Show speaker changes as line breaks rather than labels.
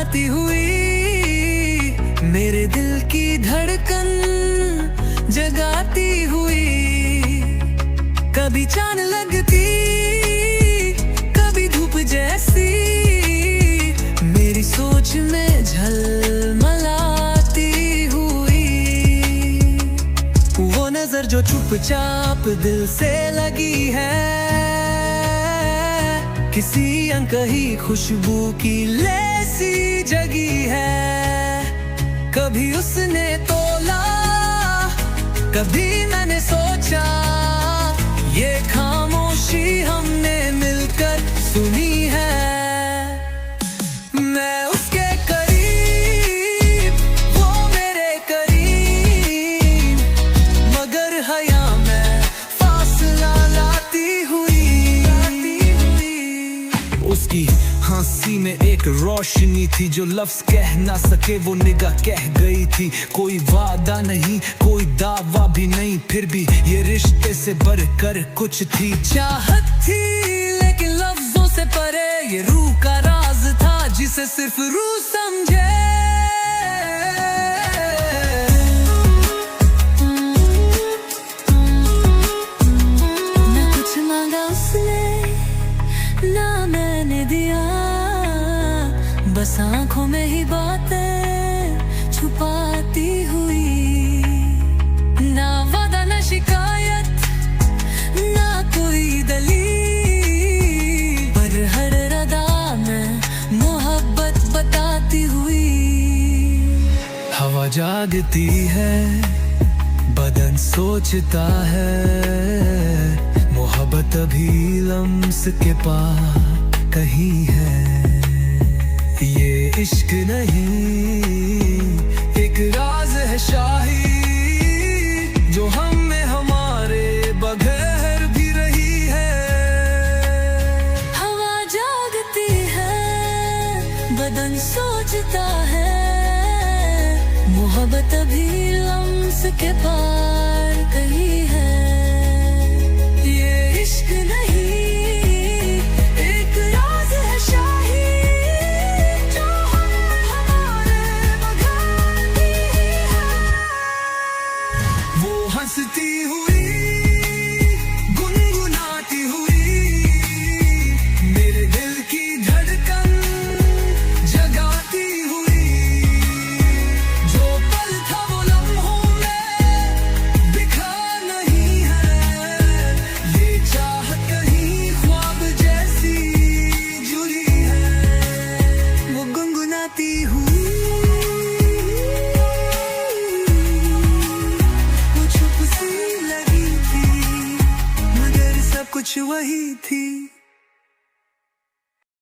गुनगुनाती हुई मेरे दिल की धड़कन जगाती हुई। कभी चांद लगती, कभी धूप जैसी मेरी सोच में झलमलाती हुई। वो नजर जो चुपचाप दिल से लगी है, किसी अनकही खुशबू की लेसी जगी है। कभी उसने तोला, कभी मैंने सोचा, ये खामोशी हमने मिलकर सुनी है। मैं उसके करीब, वो मेरे करीब, मगर हया में फासला लाती हुई। उसकी हंसी में एक रोशनी थी, जो लफ्ज कह ना सके वो निगाह कह गई थी। कोई वादा नहीं, कोई दावा भी नहीं, फिर भी ये रिश्ते से बढ़कर कुछ थी। चाहत थी लेकिन लफ्जों से परे, ये रूह का राज था जिसे सिर्फ रूह समझे। ना कुछ मांगा उसने, ना मैंने दिया, बस आंखों में ही बातें छुपाती हुई। ना वादा ना शिकायत, ना कोई दलील, पर हर रदा में मोहब्बत बताती हुई। हवा जागती है, बदन सोचता है, मोहब्बत अभी लम्स के पास कहीं है। ये इश्क नहीं, एक राज है शाही, जो हम में हमारे बगैर भी रही है। हवा जागती है, बदन सोचता है, मोहब्बत अभी लम्स के पार कहीं है। ये इश्क नहीं, एक राज है शाही, जो हम हमारे बगैर भी है। वो हंसती हुई, गुनगुनाती हुई मेरे दिल की धड़कन जगाती हुई। जो पल था वो लम्हों में बिखरा नहीं है, ये चाहत कहीं ख्वाब जैसी जुड़ी है। वो गुनगुनाती हुई, वो चुप सी लगी थी, मगर सब कुछ वही थी।